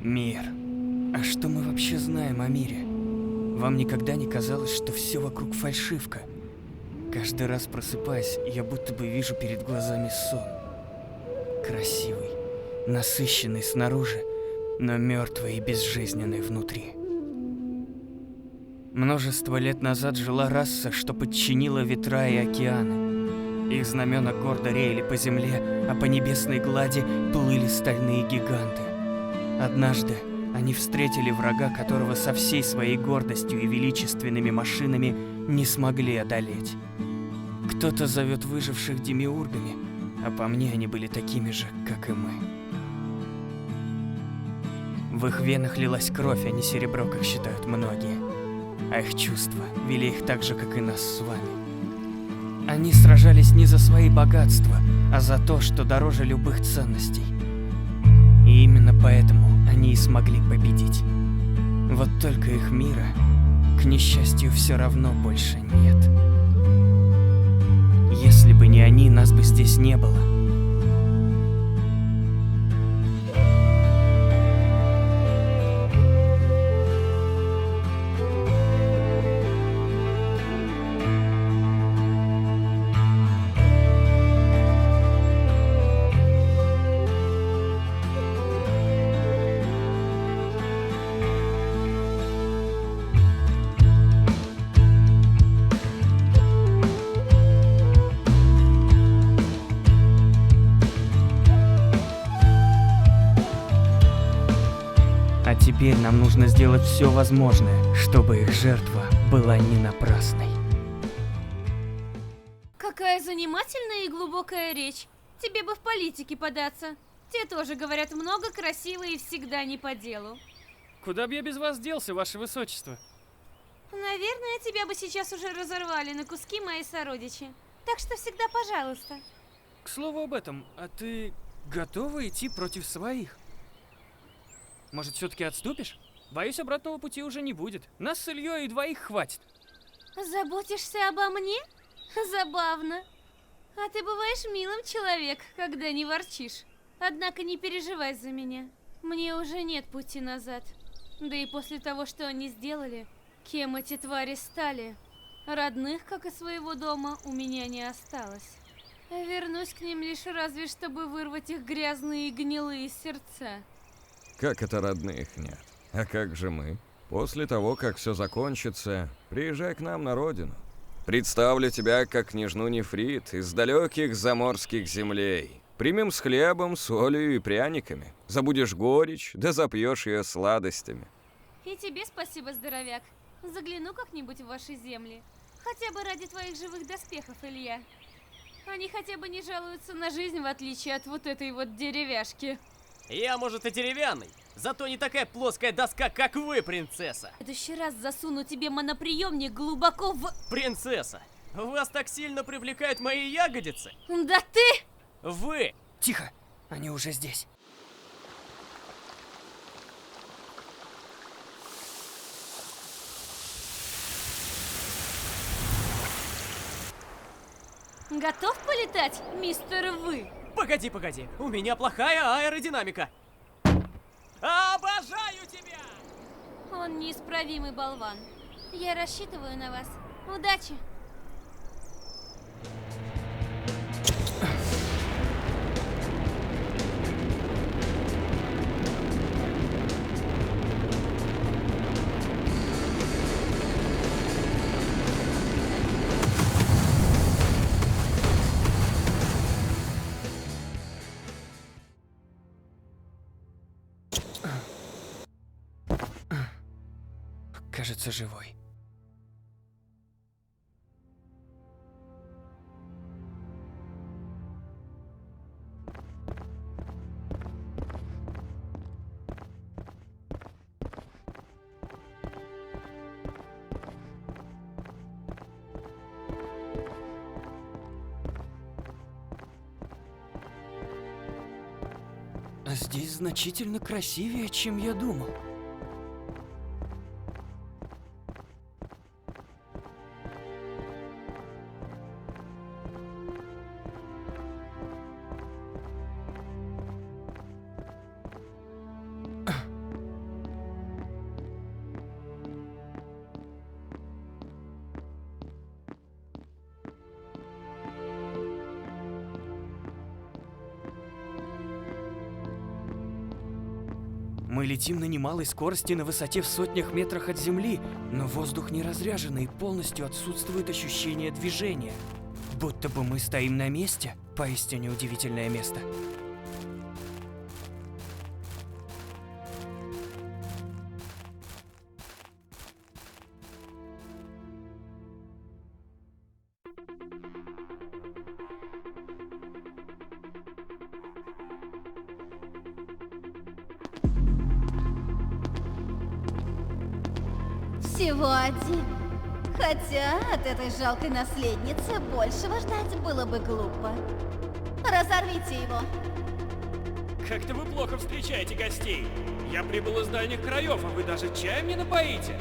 Мир. А что мы вообще знаем о мире? Вам никогда не казалось, что все вокруг фальшивка? Каждый раз просыпаясь, я будто бы вижу перед глазами сон. Красивый, насыщенный снаружи, но мертвый и безжизненный внутри. Множество лет назад жила раса, что подчинила ветра и океаны. Их знамена гордо реяли по земле, а по небесной глади плыли стальные гиганты. Однажды они встретили врага, которого со всей своей гордостью и величественными машинами не смогли одолеть. Кто-то зовет выживших демиургами, а по мне они были такими же, как и мы. В их венах лилась кровь, а не серебро, как считают многие. А их чувства вели их так же, как и нас с вами. Они сражались не за свои богатства, а за то, что дороже любых ценностей. И именно поэтому они и смогли победить. Вот только их мира, к несчастью, все равно больше нет. Если бы не они, нас бы здесь не было. А теперь нам нужно сделать все возможное, чтобы их жертва была не напрасной. Какая занимательная и глубокая речь. Тебе бы в политике податься. Те тоже говорят много, красиво и всегда не по делу. Куда бы я без вас делся, ваше высочество? Наверное, тебя бы сейчас уже разорвали на куски мои сородичи. Так что всегда пожалуйста. К слову об этом, а ты готова идти против своих? Может, все-таки отступишь? Боюсь, обратного пути уже не будет. Нас с Ильей и двоих хватит. Заботишься обо мне? Забавно. А ты бываешь милым человек, когда не ворчишь. Однако не переживай за меня. Мне уже нет пути назад. Да и после того, что они сделали, кем эти твари стали, родных, как и своего дома, у меня не осталось. Вернусь к ним лишь разве чтобы вырвать их грязные и гнилые сердца. Как это родных нет? А как же мы? После того, как все закончится, приезжай к нам на родину. Представлю тебя как княжну Нефрит из далеких заморских землей. Примем с хлебом, солью и пряниками. Забудешь горечь, да запьешь ее сладостями. И тебе спасибо, здоровяк. Загляну как-нибудь в ваши земли. Хотя бы ради твоих живых доспехов, Илья. Они хотя бы не жалуются на жизнь, в отличие от вот этой вот деревяшки. Я, может, и деревянный, зато не такая плоская доска, как вы, принцесса. В следующий раз засуну тебе моноприемник глубоко в... Принцесса, вас так сильно привлекают мои ягодицы? Да ты! Вы! Тихо, они уже здесь. Готов полетать, мистер Вы? Погоди, у меня плохая аэродинамика. Обожаю тебя! Он неисправимый болван. Я рассчитываю на вас. Удачи! Кажется, живой. А здесь значительно красивее, чем я думал. Мы летим на немалой скорости на высоте в сотнях метрах от Земли, но воздух не разряжен и полностью отсутствует ощущение движения. Будто бы мы стоим на месте. Поистине удивительное место. Всего один. Хотя от этой жалкой наследницы большего ждать было бы глупо. Разорвите его. Как-то вы плохо встречаете гостей. Я прибыл из дальних краев, а вы даже чаем не напоите.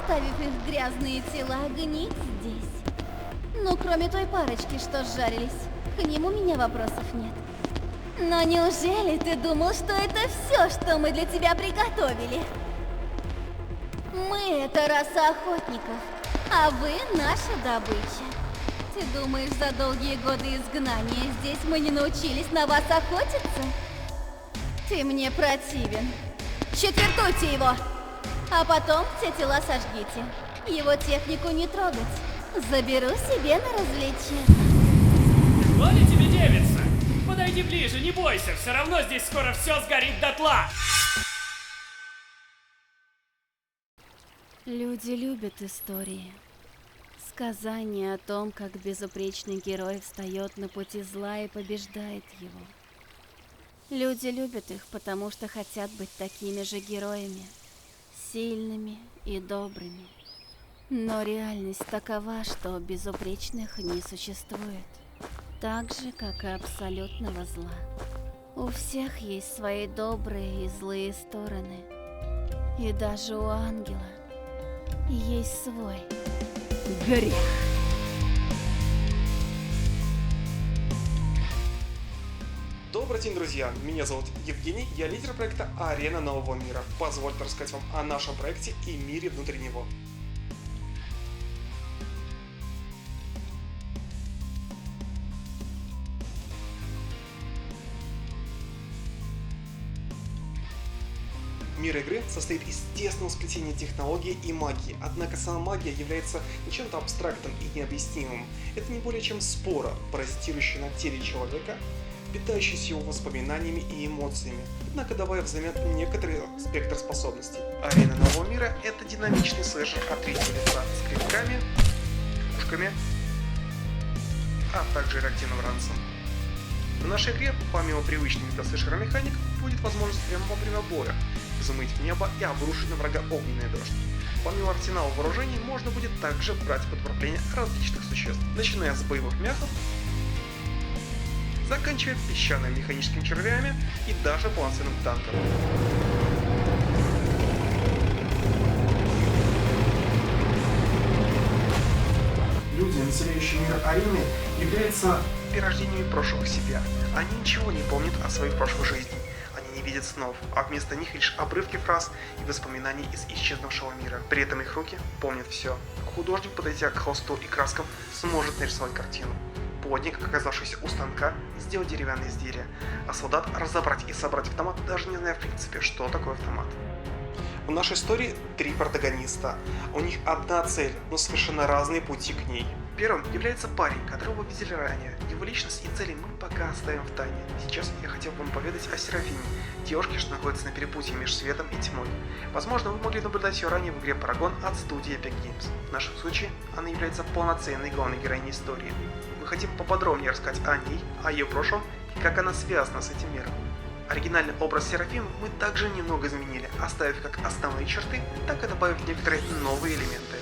оставив их грязные тела гнить здесь. Ну, кроме той парочки, что сжарились, к ним у меня вопросов нет. Но неужели ты думал, что это все, что мы для тебя приготовили? Мы — это раса охотников, а вы — наша добыча. Ты думаешь, за долгие годы изгнания здесь мы не научились на вас охотиться? Ты мне противен. Четвертуйте его, а потом все тела сожгите. Его технику не трогать. Заберу себе на развлечение. Едва ли тебе девица? Подойди ближе, не бойся, все равно здесь скоро все сгорит дотла. Люди любят истории. Сказания о том, как безупречный герой встает на пути зла и побеждает его. Люди любят их, потому что хотят быть такими же героями, сильными и добрыми. Но реальность такова, что безупречных не существует, так же, как и абсолютного зла. У всех есть свои добрые и злые стороны, и даже у ангела есть свой грех. Добрый день, друзья! Меня зовут Евгений, я лидер проекта «Арена нового мира». Позвольте рассказать вам о нашем проекте и мире внутри него. Мир игры состоит из тесного сплетения технологий и магии, однако сама магия является не чем-то абстрактным и необъяснимым. Это не более чем спора, паразитирующая на теле человека, питающийся его воспоминаниями и эмоциями, однако давая взамен некоторый спектр способностей. Арена нового мира — это динамичный слэшер от третьего лица с клинками, пушками, а также реактивным ранцем. В нашей игре, помимо привычных для слэшера механик, будет возможность прямо во время боя взмыть в небо и обрушить на врага огненный дождь. Помимо арсенала вооружений, можно будет также брать под управление различных существ, начиная с боевых мяхов, заканчивая песчаными механическими червями и даже полноценным танком. Люди, населяющие мир арены, являются перерождениями прошлых себя. Они ничего не помнят о своих прошлых жизнях. Они не видят снов, а вместо них лишь обрывки фраз и воспоминаний из исчезнувшего мира. При этом их руки помнят все. Художник, подойдя к холсту и краскам, сможет нарисовать картину. Плотник, оказавшийся у станка, сделать деревянное изделие, а солдат разобрать и собрать автомат, даже не зная в принципе, что такое автомат. В нашей истории 3 протагониста. У них одна цель, но совершенно разные пути к ней. Первым является парень, которого вы видели ранее. Его личность и цели мы пока оставим в тайне. Сейчас я хотел бы вам поведать о Серафиме, девушке, что находится на перепутье между светом и тьмой. Возможно, вы могли наблюдать ее ранее в игре Paragon от студии Epic Games. В нашем случае, она является полноценной главной героиней истории. Мы хотим поподробнее рассказать о ней, о ее прошлом и как она связана с этим миром. Оригинальный образ Серафимы мы также немного изменили, оставив как основные черты, так и добавив некоторые новые элементы.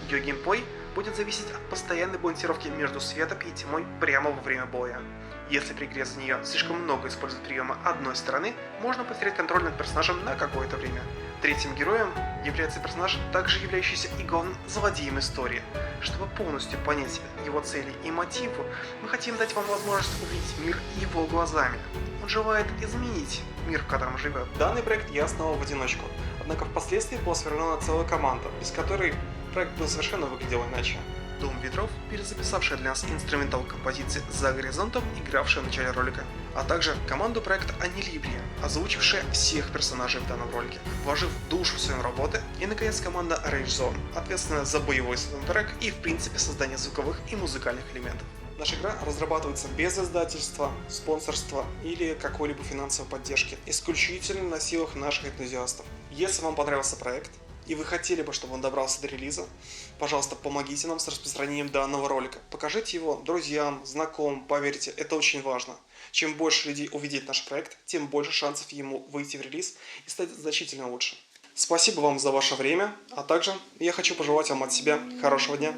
Ее геймплей будет зависеть от постоянной балансировки между светом и тьмой прямо во время боя. Если при игре за нее слишком много использовать приема одной стороны, можно потерять контроль над персонажем на какое-то время. Третьим героем является персонаж, также являющийся и главным злодеем истории. Чтобы полностью понять его цели и мотивы, мы хотим дать вам возможность увидеть мир его глазами. Он желает изменить мир, в котором живет. Данный проект я основал в одиночку, однако впоследствии была сформирована целая команда, без которой проект бы совершенно выглядел иначе. Дом ветров, перезаписавшая для нас инструментал композиции «За горизонтом», игравшая в начале ролика, а также команду проекта Анилибрия, озвучившая всех персонажей в данном ролике, вложив душу в свою работу, и наконец команда Rage Zone, ответственная за боевой саундтрек и в принципе создание звуковых и музыкальных элементов. Наша игра разрабатывается без издательства, спонсорства или какой-либо финансовой поддержки, исключительно на силах наших энтузиастов. Если вам понравился проект, и вы хотели бы, чтобы он добрался до релиза, пожалуйста, помогите нам с распространением данного ролика. Покажите его друзьям, знакомым, поверьте, это очень важно. Чем больше людей увидит наш проект, тем больше шансов ему выйти в релиз и стать значительно лучше. Спасибо вам за ваше время, а также я хочу пожелать вам от себя хорошего дня.